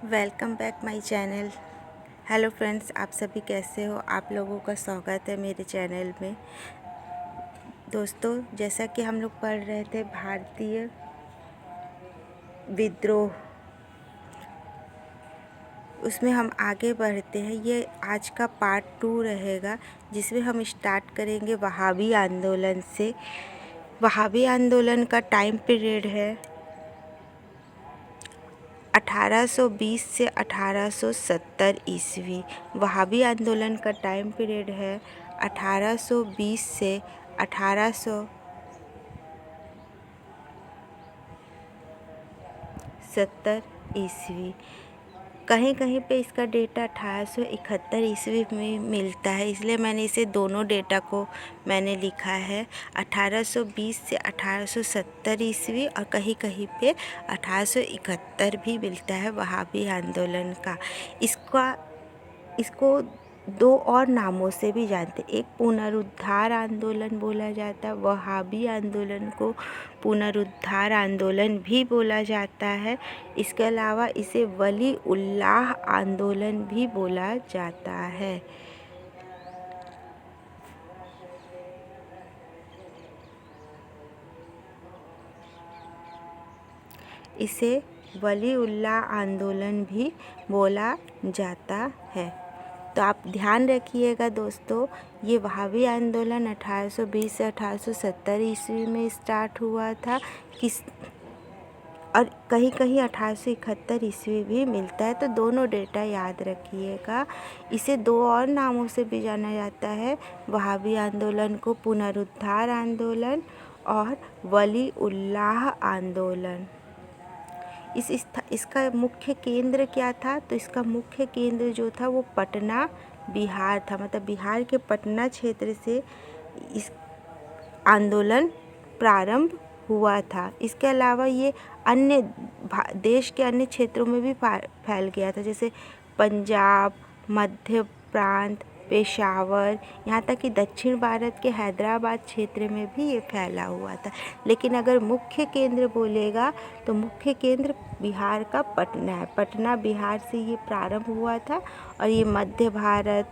Welcome back my channel. Hello friends, आप सभी कैसे हो? आप लोगों का स्वागत है मेरे चैनल में। दोस्तों, जैसा कि हम लोग पढ़ रहे थे भारतीय विद्रोह, उसमें हम आगे बढ़ते हैं। ये आज का पार्ट 2 रहेगा, जिसमें हम स्टार्ट करेंगे वहाबी आंदोलन से। वहाबी आंदोलन का टाइम पीरियड है 1820 से 1870 ईस्वी। वहाबी आंदोलन का टाइम पीरियड है 1820 से 1870 ईस्वी। कहीं कहीं पे इसका डेटा 1871 ईस्वी में मिलता है, इसलिए मैंने इसे दोनों डेटा को मैंने लिखा है 1820 से 1870 ईस्वी, और कहीं कहीं पे 1871 भी मिलता है वहाबी आंदोलन का। इसको दो और नामों से भी जानते। एक पुनरुद्धार आंदोलन बोला जाता है, वहाबी आंदोलन को पुनरुद्धार आंदोलन भी बोला जाता है। इसके अलावा इसे वली उल्लाह आंदोलन भी बोला जाता है। इसे वली उल्लाह आंदोलन भी बोला जाता है। तो आप ध्यान रखिएगा दोस्तों, ये वहाबी आंदोलन 1820 से 1870 ईस्वी में स्टार्ट हुआ था। और कहीं कहीं 1871 ईस्वी भी मिलता है, तो दोनों डेटा याद रखिएगा। इसे दो और नामों से भी जाना जाता है, वहाबी आंदोलन को पुनरुद्धार आंदोलन और वली उल्लाह आंदोलन। इसका मुख्य केंद्र क्या था? तो इसका मुख्य केंद्र जो था वो पटना बिहार था। मतलब बिहार के पटना क्षेत्र से इस आंदोलन प्रारंभ हुआ था। इसके अलावा ये अन्य देश के अन्य क्षेत्रों में भी फैल गया था, जैसे पंजाब, मध्य प्रांत, पेशावर, यहाँ तक कि दक्षिण भारत के हैदराबाद क्षेत्र में भी ये फैला हुआ था। लेकिन अगर मुख्य केंद्र बोलेगा तो मुख्य केंद्र बिहार का पटना है। पटना बिहार से ये प्रारंभ हुआ था, और ये मध्य भारत,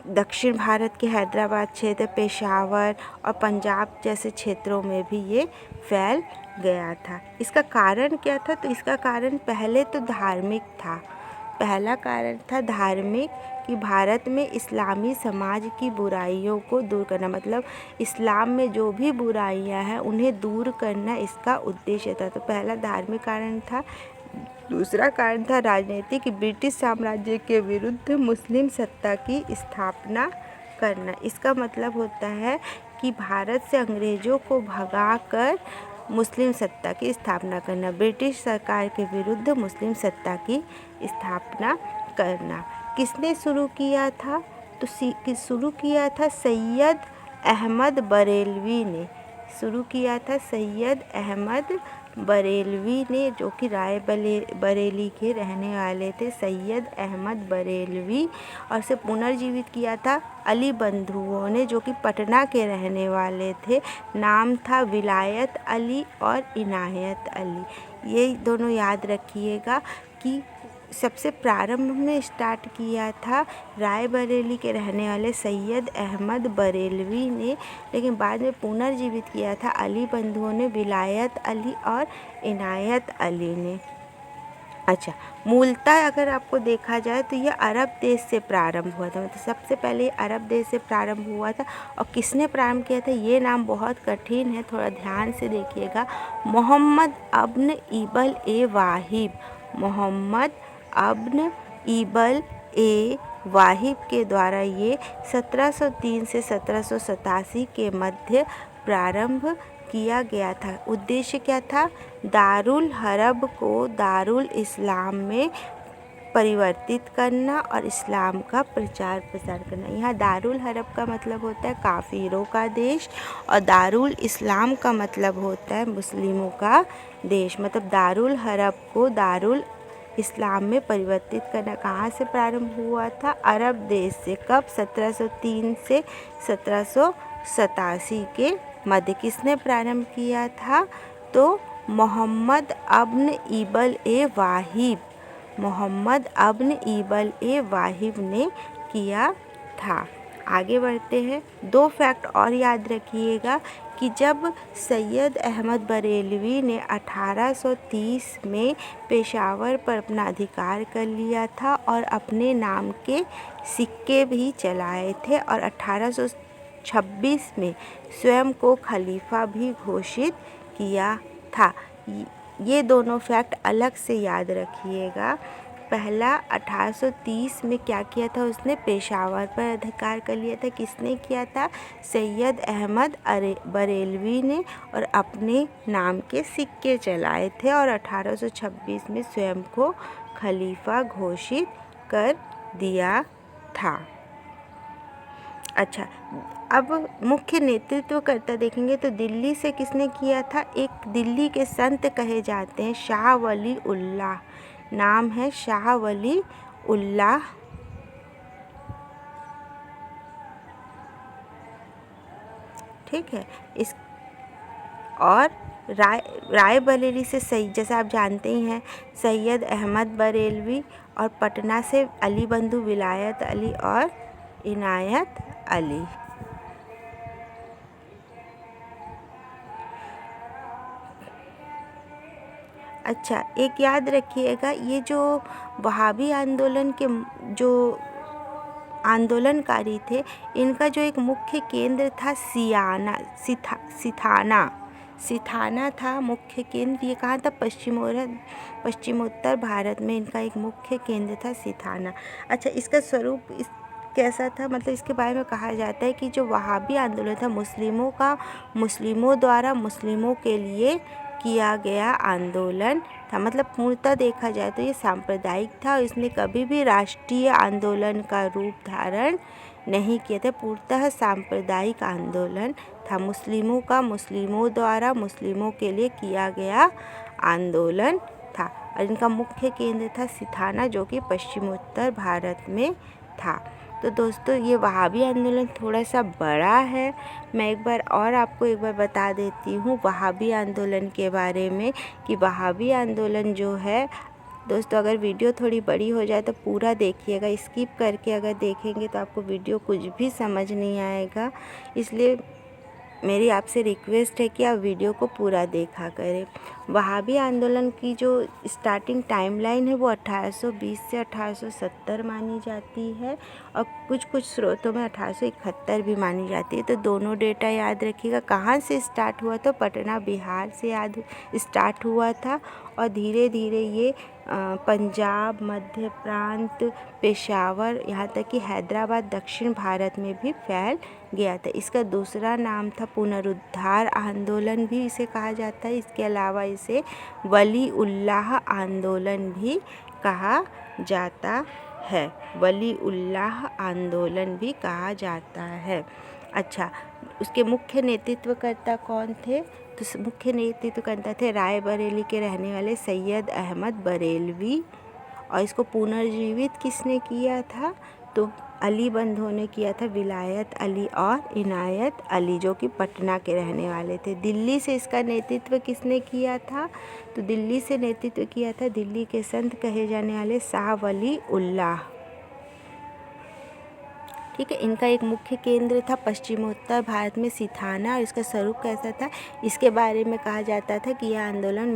दक्षिण भारत के हैदराबाद क्षेत्र, पेशावर और पंजाब जैसे क्षेत्रों में भी ये फैल गया था। इसका कारण क्या था? तो इसका कारण पहले तो धार्मिक था। पहला कारण था धार्मिक, कि भारत में इस्लामी समाज की बुराइयों को दूर करना। मतलब इस्लाम में जो भी बुराइयां हैं उन्हें दूर करना इसका उद्देश्य था। तो पहला धार्मिक कारण था। दूसरा कारण था राजनीतिक, ब्रिटिश साम्राज्य के विरुद्ध मुस्लिम सत्ता की स्थापना करना। इसका मतलब होता है कि भारत से अंग्रेज़ों को भगाकर मुस्लिम सत्ता की स्थापना करना, ब्रिटिश सरकार के विरुद्ध मुस्लिम सत्ता की स्थापना करना। किसने शुरू किया था? तो शुरू किया था सैयद अहमद बरेलवी ने। शुरू किया था सैयद अहमद बरेलवी ने, जो कि बरेली के रहने वाले थे, सैयद अहमद बरेलवी। और इसे पुनर्जीवित किया था अली बंधुओं ने, जो कि पटना के रहने वाले थे। नाम था विलायत अली और इनायत अली। ये दोनों याद रखिएगा कि सबसे प्रारंभ में स्टार्ट किया था रायबरेली के रहने वाले सैयद अहमद बरेलवी ने, लेकिन बाद में पुनर्जीवित किया था अली बंधुओं ने, विलायत अली और इनायत अली ने। अच्छा, मूलतः अगर आपको देखा जाए तो यह अरब देश से प्रारंभ हुआ था। मतलब सबसे पहले अरब देश से प्रारंभ हुआ था। और किसने प्रारंभ किया था? ये नाम बहुत कठिन है, थोड़ा ध्यान से देखिएगा। मोहम्मद अब्न इबल ए वाहिब। मोहम्मद अब्न इबल ए वाहिब के द्वारा ये 1703 से 1787 के मध्य प्रारंभ किया गया था। उद्देश्य क्या था? दारुल हरब को दारुल इस्लाम में परिवर्तित करना और इस्लाम का प्रचार प्रसार करना। यहाँ दारुल हरब का मतलब होता है काफिरों का देश, और दारुल इस्लाम का मतलब होता है मुस्लिमों का देश। मतलब दारुल हरब को दारुल इस्लाम में परिवर्तित करना कहाँ से प्रारंभ हुआ था? अरब देश से। कब? 1703 से 1787 के मध्य। किसने प्रारंभ किया था? तो मोहम्मद अब्न इबल ए वाहिब, मोहम्मद अब्न इबल ए वाहिब ने किया था। आगे बढ़ते हैं। 2 फैक्ट और याद रखिएगा कि जब सैयद अहमद बरेलवी ने 1830 में पेशावर पर अपना अधिकार कर लिया था और अपने नाम के सिक्के भी चलाए थे और 1826 में स्वयं को खलीफा भी घोषित किया था। ये दोनों फैक्ट अलग से याद रखिएगा। पहला 1830 में क्या किया था, उसने पेशावर पर अधिकार कर लिया था। किसने किया था? सैयद अहमद बरेलवी ने, और अपने नाम के सिक्के चलाए थे और 1826 में स्वयं को खलीफा घोषित कर दिया था। अच्छा, अब मुख्य नेतृत्वकर्ता देखेंगे तो दिल्ली से किसने किया था? एक दिल्ली के संत कहे जाते हैं शाह वली उल्लाह, नाम है शाह वली उल्लाह। ठीक है। इस और रायबरेली से जैसे आप जानते ही हैं सैयद अहमद बरेलवी, और पटना से अली बंधु विलायत अली और इनायत अली। अच्छा, एक याद रखिएगा, ये जो वहाबी आंदोलन के जो आंदोलनकारी थे, इनका जो एक मुख्य केंद्र था सिथाना था मुख्य केंद्र। ये कहाँ था? पश्चिमोत्तर भारत में इनका एक मुख्य केंद्र था सिथाना। अच्छा, इसका स्वरूप कैसा था? मतलब इसके बारे में कहा जाता है कि जो वहाबी आंदोलन था मुस्लिमों द्वारा मुस्लिमों के लिए किया गया आंदोलन था। मतलब पूर्णतः देखा जाए तो ये सांप्रदायिक था और इसने कभी भी राष्ट्रीय आंदोलन का रूप धारण नहीं किया था। पूर्णतः सांप्रदायिक आंदोलन था, मुस्लिमों द्वारा मुस्लिमों के लिए किया गया आंदोलन था। और इनका मुख्य केंद्र था सिथाना, जो कि पश्चिमोत्तर भारत में था। तो दोस्तों, ये वहाबी आंदोलन थोड़ा सा बड़ा है। मैं एक बार बता देती हूँ वहाबी आंदोलन के बारे में कि वहाबी आंदोलन जो है दोस्तों, अगर वीडियो थोड़ी बड़ी हो जाए तो पूरा देखिएगा। स्किप करके अगर देखेंगे तो आपको वीडियो कुछ भी समझ नहीं आएगा। इसलिए मेरी आपसे रिक्वेस्ट है कि आप वीडियो को पूरा देखा करें। वहाबी आंदोलन की जो स्टार्टिंग टाइमलाइन है वो 1820 से 1870 मानी जाती है और कुछ स्रोतों में 1871 भी मानी जाती है। तो दोनों डेटा याद रखिएगा। कहाँ से स्टार्ट हुआ? तो पटना बिहार से स्टार्ट हुआ था और धीरे धीरे ये पंजाब, मध्य प्रांत, पेशावर, यहाँ तक कि हैदराबाद, दक्षिण भारत में भी फैल गया था। इसका दूसरा नाम था पुनरुद्धार आंदोलन भी इसे कहा जाता है। इसके अलावा इसे वली उल्लाह आंदोलन भी कहा जाता है। वली उल्लाह आंदोलन भी कहा जाता है। अच्छा, उसके मुख्य नेतृत्वकर्ता कौन थे? तो मुख्य नेतृत्वकर्ता थे रायबरेली के रहने वाले सैयद अहमद बरेलवी। और इसको पुनर्जीवित किसने किया था? तो अली बंधुओं ने किया था, विलायत अली और इनायत अली, जो कि पटना के रहने वाले थे। दिल्ली से इसका नेतृत्व किसने किया था? तो दिल्ली से नेतृत्व किया था दिल्ली के संत कहे जाने वाले शाह वली उल्लाह। ठीक है। इनका एक मुख्य केंद्र था पश्चिमोत्तर भारत में सिथाना। और इसका स्वरूप कैसा था? इसके बारे में कहा जाता था कि यह आंदोलन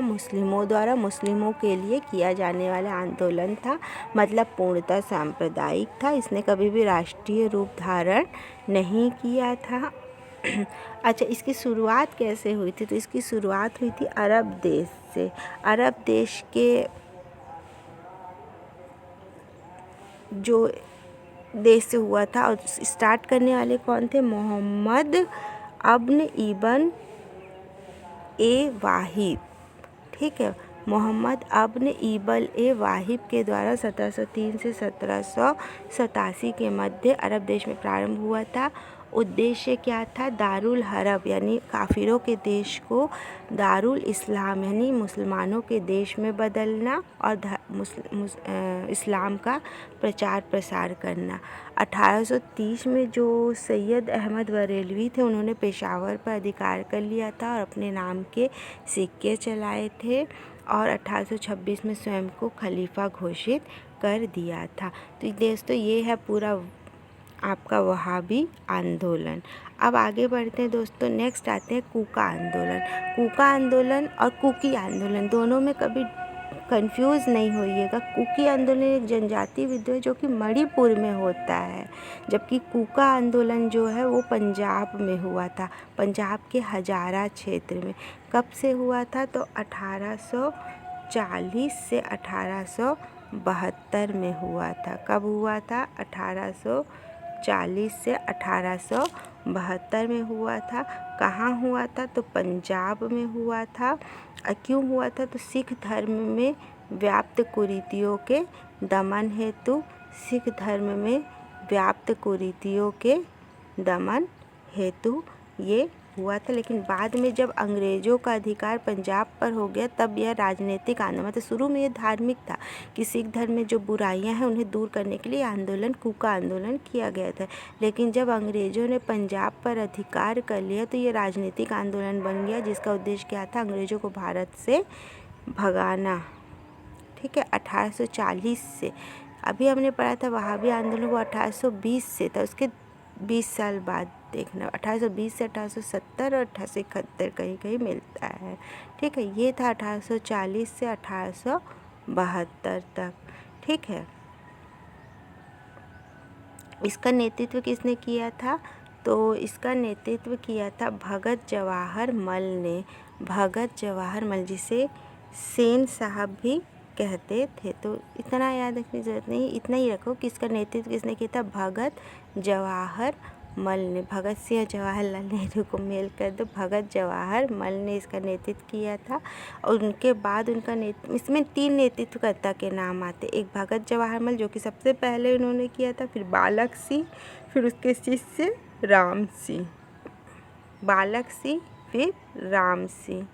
मुस्लिमों द्वारा मुस्लिमों के लिए किया जाने वाला आंदोलन था। मतलब पूर्णतः सांप्रदायिक था। इसने कभी भी राष्ट्रीय रूप धारण नहीं किया था। अच्छा, इसकी शुरुआत कैसे हुई थी? तो इसकी शुरुआत हुई थी अरब देश से। अरब देश के जो देश से हुआ था। और स्टार्ट करने वाले कौन थे? मोहम्मद अब्न इबन ए वाहिब। ठीक है, मोहम्मद अब्न इबन ए वाहिब के द्वारा 1703 से 1787 के मध्य अरब देश में प्रारंभ हुआ था। उद्देश्य क्या था? दारुल हरब यानी काफिरों के देश को दारुल इस्लाम यानी मुसलमानों के देश में बदलना और इस्लाम का प्रचार प्रसार करना। 1830 में जो सैयद अहमद बरेलवी थे उन्होंने पेशावर पर अधिकार कर लिया था और अपने नाम के सिक्के चलाए थे और 1826 में स्वयं को खलीफा घोषित कर दिया था। तो दोस्तों ये है पूरा आपका वहाबी आंदोलन। अब आगे बढ़ते हैं दोस्तों, नेक्स्ट आते हैं कूका आंदोलन। कूका आंदोलन और कुकी आंदोलन दोनों में कभी कंफ्यूज नहीं होइएगा। कुकी आंदोलन एक जनजातीय विद्रोह जो कि मणिपुर में होता है, जबकि कूका आंदोलन जो है वो पंजाब में हुआ था, पंजाब के हजारा क्षेत्र में। कब से हुआ था? तो 1840 से 1872 में हुआ था। कब हुआ था? 1840 से 1872 में हुआ था। कहाँ हुआ था? तो पंजाब में हुआ था। क्यों हुआ था? तो सिख धर्म में व्याप्त कुरीतियों के दमन हेतु, सिख धर्म में व्याप्त कुरीतियों के दमन हेतु ये हुआ था। लेकिन बाद में जब अंग्रेज़ों का अधिकार पंजाब पर हो गया तब यह राजनीतिक आंदोलन, मतलब शुरू में ये धार्मिक था कि सिख धर्म में जो बुराइयां हैं उन्हें दूर करने के लिए आंदोलन कूका आंदोलन किया गया था। लेकिन जब अंग्रेज़ों ने पंजाब पर अधिकार कर लिया तो ये राजनीतिक आंदोलन बन गया, जिसका उद्देश्य क्या था? अंग्रेज़ों को भारत से भगाना। ठीक है, 1840 से। अभी हमने पढ़ा था वहाबी आंदोलन वो 1820 से था, उसके 20 साल बाद देखना, 1820 से 1870 और 1871 कहीं कहीं मिलता है। ठीक है, ये था 1840 से 1872 तक। ठीक है, इसका नेतृत्व किसने किया था? तो इसका नेतृत्व किया था भगत जवाहर मल ने। भगत जवाहर मल, जिसे सेन साहब भी कहते थे। तो इतना याद रखने की ज़रूरत नहीं, इतना ही रखो कि इसका नेतृत्व किसने किया था? भगत जवाहर मल ने। भगत सिंह जवाहरलाल नेहरू को मेल कर दो। भगत जवाहर मल ने इसका नेतृत्व किया था और उनके बाद उनका इसमें 3 नेतृत्वकर्ता के नाम आते। एक भगत जवाहर मल जो कि सबसे पहले उन्होंने किया था, फिर बालक सिंह, फिर उसके शिष्य राम सिंह। बालक सिंह फिर राम सिंह।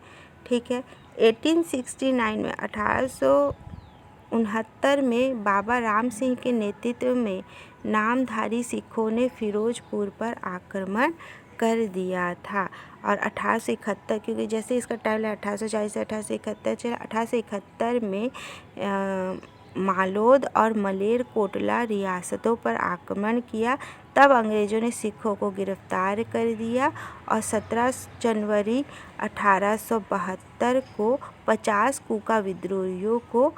ठीक है, 1869 में 1869 में बाबा राम सिंह के नेतृत्व में नामधारी सिखों ने फिरोजपुर पर आक्रमण कर दिया था। और 1871, क्योंकि जैसे इसका टाइम है 1840 से 1871 चला, 1871 में मालोद और मलेरकोटला रियासतों पर आक्रमण किया। तब अंग्रेज़ों ने सिखों को गिरफ्तार कर दिया और 17 जनवरी 1872 को 50 कूका विद्रोहियों को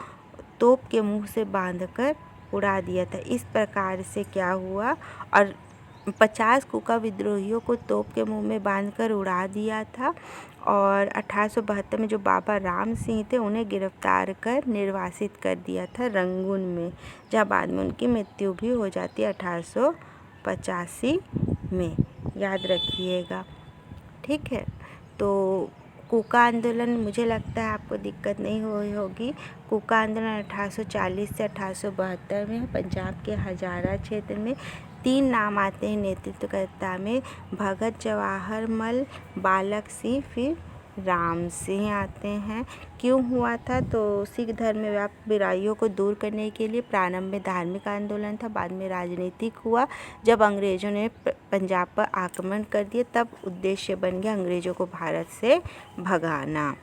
तोप के मुंह से बांधकर उड़ा दिया था। इस प्रकार से क्या हुआ? और 50 कूका विद्रोहियों को तोप के मुंह में बांधकर उड़ा दिया था और 1872 में जो बाबा राम सिंह थे उन्हें गिरफ्तार कर निर्वासित कर दिया था रंगून में, जहाँ बाद में उनकी मृत्यु भी हो जाती है 1885 में। याद रखिएगा। ठीक है, तो कूका आंदोलन मुझे लगता है आपको दिक्कत नहीं हुई होगी। कूका आंदोलन 1840 से 1872 में पंजाब के हजारा क्षेत्र में। 3 नाम आते हैं नेतृत्वकर्ता में, भगत जवाहर मल, बालक सिंह, फिर राम सिंह आते हैं। क्यों हुआ था? तो सिख धर्म में व्याप्त बुराइयों को दूर करने के लिए प्रारंभ में धार्मिक आंदोलन था, बाद में राजनीतिक हुआ। जब अंग्रेज़ों ने पंजाब पर आक्रमण कर दिया तब उद्देश्य बन गया अंग्रेज़ों को भारत से भगाना।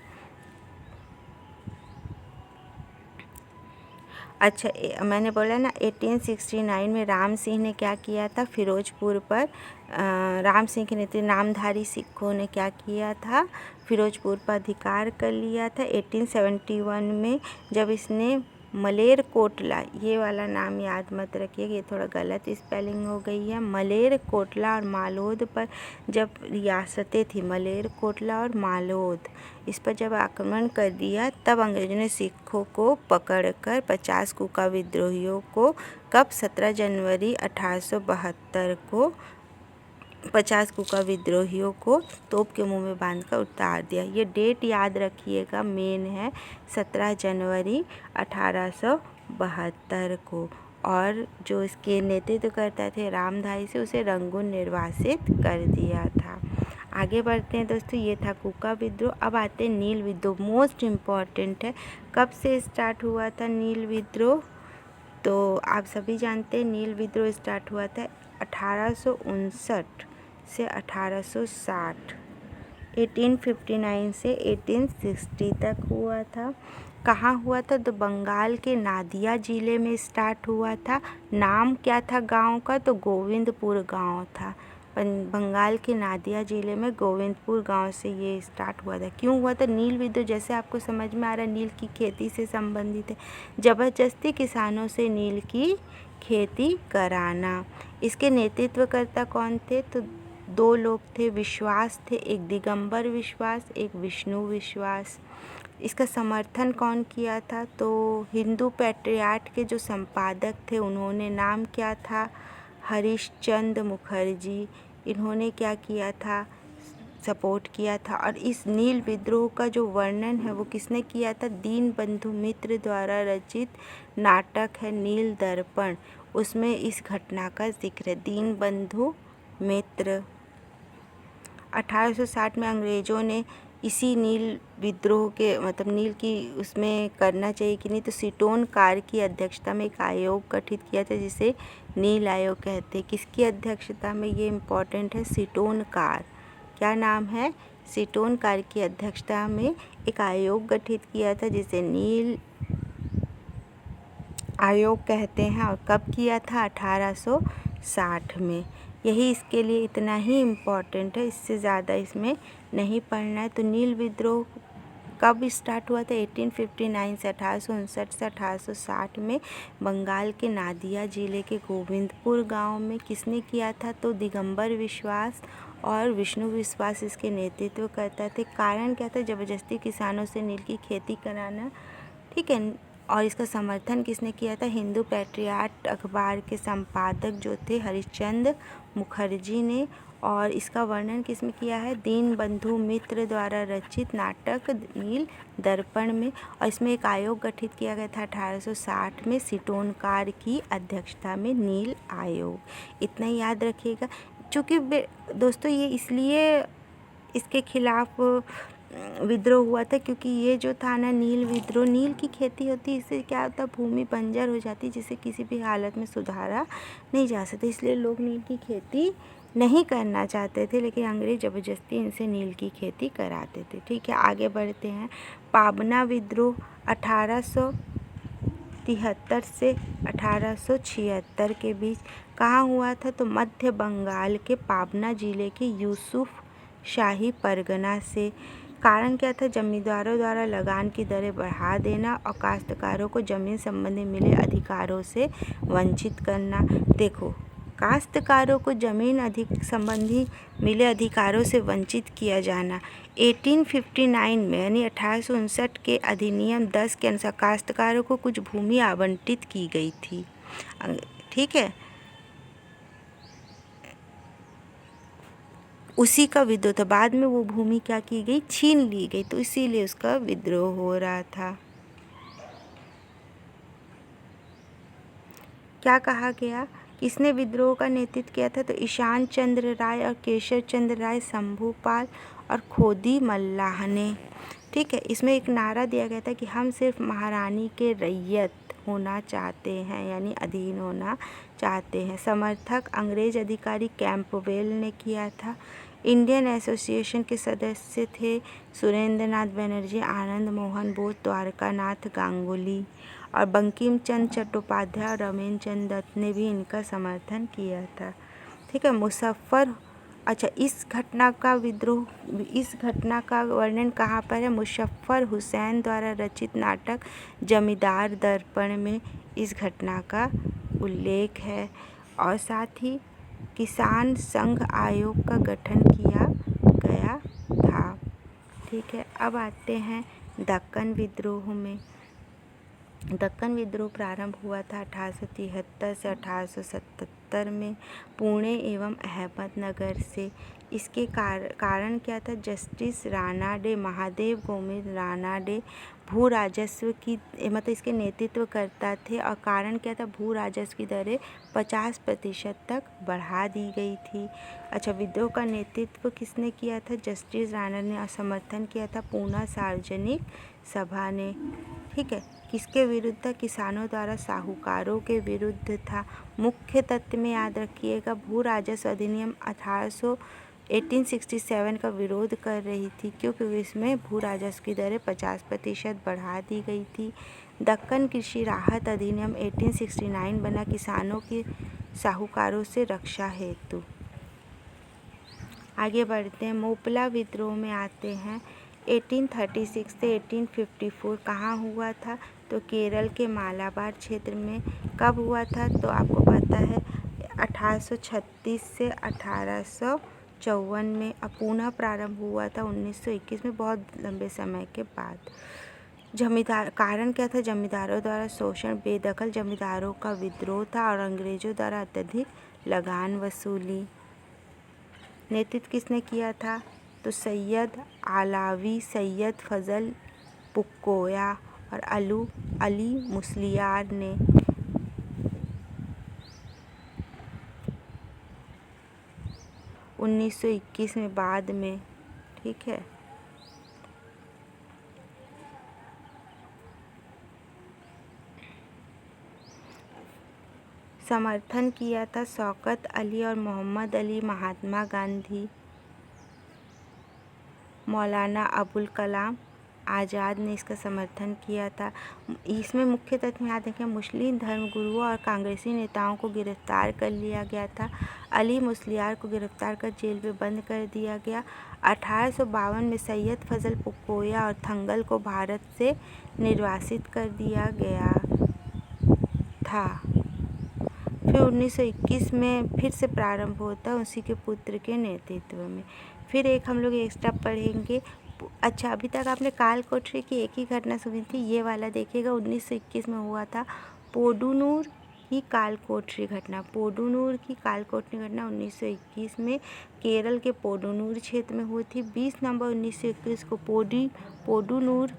अच्छा, मैंने बोला ना 1869 में राम सिंह ने क्या किया था? फिरोजपुर पर राम सिंह के नेतृत्व नामधारी सिखों ने क्या किया था? फिरोजपुर पर अधिकार कर लिया था। 1871 में जब इसने मलेरकोटला, ये वाला नाम याद मत रखिए, ये थोड़ा गलत स्पेलिंग हो गई है। मलेरकोटला और मालोद पर जब रियासतें थी, मलेरकोटला और मालोद, इस पर जब आक्रमण कर दिया तब अंग्रेज़ों ने सिखों को पकड़कर 50 कूका विद्रोहियों को कब 17 जनवरी 1872 को 50 कूका विद्रोहियों को तोप के मुंह में बांधकर उतार दिया। ये डेट याद रखिएगा, मेन है 17 जनवरी 1872 को। और जो इसके नेतृत्व करता थे रामधारी से उसे रंगून निर्वासित कर दिया था। आगे बढ़ते हैं दोस्तों, ये था कुका विद्रोह। अब आते हैं नील विद्रोह, मोस्ट इम्पॉर्टेंट है। कब से स्टार्ट हुआ था नील विद्रोह? तो आप सभी जानते हैं नील विद्रोह स्टार्ट हुआ था 1859 से 1860, 1859 से 1860 तक हुआ था। कहाँ हुआ था? तो बंगाल के नादिया ज़िले में स्टार्ट हुआ था। नाम क्या था गांव का? तो गोविंदपुर गांव था। बंगाल के नादिया ज़िले में गोविंदपुर गांव से ये स्टार्ट हुआ था। क्यों हुआ था? नील विद्रोह, जैसे आपको समझ में आ रहा है, नील की खेती से संबंधित है। ज़बरदस्ती किसानों से नील की खेती कराना। इसके नेतृत्वकर्ता कौन थे? तो दो लोग थे, विश्वास थे, एक दिगंबर विश्वास, एक विष्णु विश्वास। इसका समर्थन कौन किया था? तो हिंदू पैट्रियाट के जो संपादक थे उन्होंने, नाम क्या था? हरिश्चंद्र मुखर्जी। इन्होंने क्या किया था? सपोर्ट किया था। और इस नील विद्रोह का जो वर्णन है वो किसने किया था? दीनबंधु मित्र द्वारा रचित नाटक है नील दर्पण, उसमें इस घटना का जिक्र है। दीनबंधु मित्र। 1860 में अंग्रेज़ों ने इसी नील विद्रोह के मतलब नील की उसमें करना चाहिए कि नहीं, तो सीटोन कार की अध्यक्षता में एक आयोग गठित किया था जिसे नील आयोग कहते हैं। किसकी अध्यक्षता में? ये इम्पॉर्टेंट है, सीटोन कार। क्या नाम है? सीटोन कार की अध्यक्षता में एक आयोग गठित किया था जिसे नील आयोग कहते हैं। और कब किया था? 1860 में। यही इसके लिए इतना ही इम्पॉर्टेंट है, इससे ज़्यादा इसमें नहीं पढ़ना है। तो नील विद्रोह कब स्टार्ट हुआ था? 1859 से 1859 से 1860 में बंगाल के नादिया ज़िले के गोविंदपुर गांव में। किसने किया था? तो दिगंबर विश्वास और विष्णु विश्वास इसके नेतृत्व करता थे। कारण क्या था? ज़बरदस्ती किसानों से नील की खेती कराना, ठीक है। और इसका समर्थन किसने किया था? हिंदू पैट्रियाट अखबार के संपादक जो थे हरिश्चंद्र मुखर्जी ने। और इसका वर्णन किसमें किया है? दीनबंधु मित्र द्वारा रचित नाटक नील दर्पण में। और इसमें एक आयोग गठित किया गया था 1860 में सीटोन कार की अध्यक्षता में, नील आयोग। इतना ही याद रखिएगा। चूँकि दोस्तों ये इसलिए इसके खिलाफ विद्रोह हुआ था क्योंकि ये जो था ना नील विद्रोह, नील की खेती होती, इससे क्या होता, भूमि बंजर हो जाती जिसे किसी भी हालत में सुधारा नहीं जा सकता। इसलिए लोग नील की खेती नहीं करना चाहते थे, लेकिन अंग्रेज ज़बरदस्ती इनसे नील की खेती कराते थे। ठीक है, आगे बढ़ते हैं। पाबना विद्रोह 1873 से 1876 के बीच कहाँ हुआ था? तो मध्य बंगाल के पाबना जिले के यूसुफ शाही परगना से। कारण क्या था? जमींदारों द्वारा लगान की दरें बढ़ा देना और काश्तकारों को जमीन संबंधी मिले अधिकारों से वंचित करना। देखो, काश्तकारों को जमीन संबंधी मिले अधिकारों से वंचित किया जाना 1859 में यानी 1859 के अधिनियम 10 के अनुसार काश्तकारों को कुछ भूमि आवंटित की गई थी। ठीक है, उसी का विद्रोह था। बाद में वो भूमि क्या की गई? छीन ली गई, तो इसीलिए उसका विद्रोह हो रहा था। क्या कहा गया? किसने विद्रोह का नेतृत्व किया था? तो ईशान चंद्र राय और केशव चंद्र राय, शंभूपाल और खोदी मल्लाह ने। ठीक है, इसमें एक नारा दिया गया था कि हम सिर्फ महारानी के रैयत होना चाहते हैं, यानी अधीन होना चाहते हैं। समर्थक अंग्रेज अधिकारी कैंपबेल ने किया था। इंडियन एसोसिएशन के सदस्य थे सुरेंद्रनाथ बनर्जी, आनंद मोहन बोस, द्वारकानाथ गांगुली और बंकिम चंद्र चट्टोपाध्याय और रमेश चंद्र दत्त ने भी इनका समर्थन किया था। ठीक है, इस घटना का वर्णन कहाँ पर है? मुज़फ़्फ़र हुसैन द्वारा रचित नाटक जमींदार दर्पण में इस घटना का उल्लेख है। और साथ ही किसान संघ आयोग का गठन किया गया था। ठीक है, अब आते हैं दक्कन विद्रोह में। दक्कन विद्रोह प्रारंभ हुआ था 1873 से 1877 में पुणे एवं अहमदनगर से। इसके कारण क्या था? जस्टिस रानाडे, महादेव गोविंद रानाडे भू राजस्व की मतलब इसके नेतृत्व करता थे। और कारण क्या था? भू राजस्व की दरें 50% तक बढ़ा दी गई थी। अच्छा, विद्रोह का नेतृत्व किसने किया था? जस्टिस रानाडे ने। और समर्थन किया था पूना सार्वजनिक सभा ने। ठीक है। किसके विरुद्ध था? किसानों द्वारा साहूकारों के विरुद्ध था। मुख्य तथ्य में याद रखिएगा, भू राजस्व अधिनियम 1867 का विरोध कर रही थी, क्योंकि इसमें भू राजस्व की दरें 50% बढ़ा दी गई थी। दक्कन कृषि राहत अधिनियम 1869 बना किसानों की साहूकारों से रक्षा हेतु। आगे बढ़ते हैं, मोपला विद्रोह में आते हैं। 1836 से 1854 कहाँ हुआ था? तो केरल के मालाबार क्षेत्र में। कब हुआ था? तो आपको पता है 1836 से 1854 में। पुनः प्रारंभ हुआ था 1921 में, बहुत लंबे समय के बाद। जमींदार कारण क्या था? जमींदारों द्वारा शोषण, बेदखल जमींदारों का विद्रोह था और अंग्रेजों द्वारा अत्यधिक लगान वसूली। नेतृत्व किसने किया था? तो सैयद आलावी, सैयद फजल पुक्कोया और अली मुस्लियार ने। – 1921 में बाद में। ठीक है। समर्थन किया था शौकत अली और मोहम्मद अली, महात्मा गांधी, मौलाना अबुल कलाम आज़ाद ने इसका समर्थन किया था। इसमें मुख्य तथ्य याद रखें, मुस्लिम धर्मगुरुओं और कांग्रेसी नेताओं को गिरफ्तार कर लिया गया था। अली मुस्लियार को गिरफ्तार कर जेल में बंद कर दिया गया। 1852 में सैयद फजल पुक्कोया और थंगल को भारत से निर्वासित कर दिया गया था। फिर 1921 में फिर से प्रारंभ होता है उसी के पुत्र के नेतृत्व में। फिर एक हम लोग एक्स्ट्रा पढ़ेंगे। अच्छा, अभी तक आपने काल कोठरी की एक ही घटना सुनी थी, ये वाला देखिएगा। 1921 में हुआ था पोडूनूर की काल कोठरी घटना। पोडूनूर की काल कोठरी घटना 1921 में केरल के पोडूनूर क्षेत्र में हुई थी। 20 नवंबर 1921 को पोडूनूर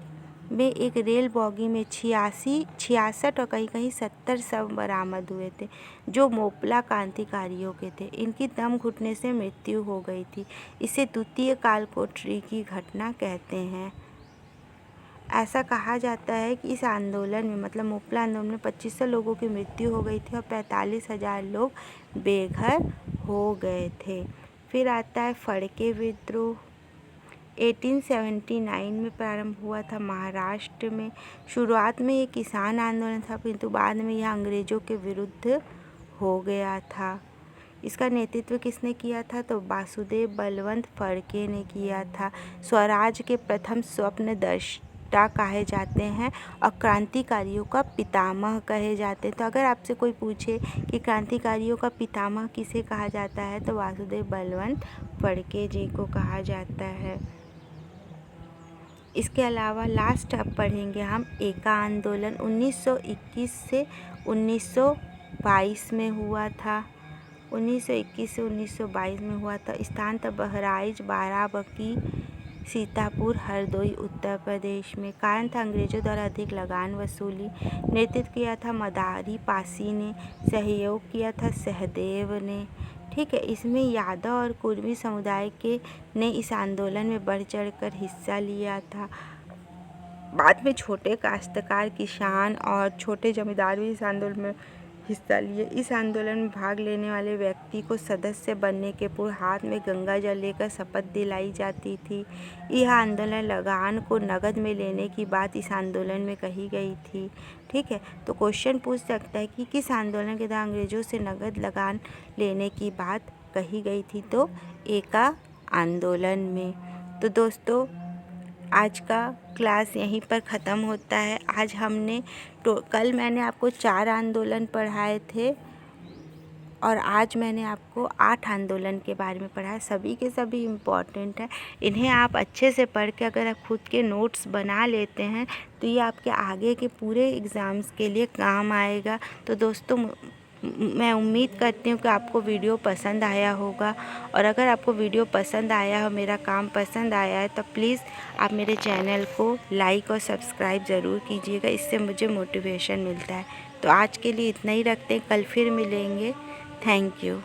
में एक रेल बॉगी में 66 और कहीं कहीं 70 शव बरामद हुए थे, जो मोपला क्रांतिकारियों के थे। इनकी दम घुटने से मृत्यु हो गई थी। इसे द्वितीय काल कोठरी की घटना कहते हैं। ऐसा कहा जाता है कि इस आंदोलन में मतलब मोपला आंदोलन में 2500 लोगों की मृत्यु हो गई थी और 45,000 लोग बेघर हो गए थे। फिर आता है फड़के विद्रोह। 1879 में प्रारंभ हुआ था महाराष्ट्र में। शुरुआत में ये किसान आंदोलन था, किंतु बाद में यह अंग्रेजों के विरुद्ध हो गया था। इसका नेतृत्व किसने किया था? तो वासुदेव बलवंत फड़के ने किया था। स्वराज के प्रथम स्वप्नदृष्टा कहे जाते हैं और क्रांतिकारियों का पितामह कहे जाते हैं। तो अगर आपसे कोई पूछे कि क्रांतिकारियों का पितामह किसे कहा जाता है, तो वासुदेव बलवंत फड़के जी को कहा जाता है। इसके अलावा लास्ट अब पढ़ेंगे हम एका आंदोलन। 1921 से 1922 में हुआ था। 1921 से 1922 में हुआ था। स्थान था बहराइच, बाराबंकी, सीतापुर, हरदोई, उत्तर प्रदेश में। कारण था अंग्रेजों द्वारा अधिक लगान वसूली। नेतृत्व किया था मदारी पासी ने। सहयोग किया था सहदेव ने। ठीक है। इसमें यादव और कुर्मी समुदाय के ने इस आंदोलन में बढ़ चढ़कर हिस्सा लिया था। बाद में छोटे काश्तकार, किसान और छोटे जमींदार भी इस आंदोलन में हिस्सा लिए। इस आंदोलन में भाग लेने वाले व्यक्ति को सदस्य बनने के पूर्व हाथ में गंगा जल लेकर शपथ दिलाई जाती थी। यह आंदोलन लगान को नगद में लेने की बात इस आंदोलन में कही गई थी। ठीक है। तो क्वेश्चन पूछ सकता है कि किस आंदोलन के दौरान अंग्रेजों से नगद लगान लेने की बात कही गई थी? तो एका आंदोलन में। तो दोस्तों, आज का क्लास यहीं पर ख़त्म होता है। आज हमने कल मैंने आपको 4 आंदोलन पढ़ाए थे और आज मैंने आपको 8 आंदोलन के बारे में पढ़ाया। सभी के सभी इम्पॉर्टेंट है। इन्हें आप अच्छे से पढ़ के अगर आप खुद के नोट्स बना लेते हैं तो ये आपके आगे के पूरे एग्ज़ाम्स के लिए काम आएगा। तो दोस्तों मैं उम्मीद करती हूँ कि आपको वीडियो पसंद आया होगा, और अगर आपको वीडियो पसंद आया हो, मेरा काम पसंद आया है, तो प्लीज़ आप मेरे चैनल को लाइक और सब्सक्राइब ज़रूर कीजिएगा। इससे मुझे मोटिवेशन मिलता है। तो आज के लिए इतना ही रखते हैं, कल फिर मिलेंगे। Thank you.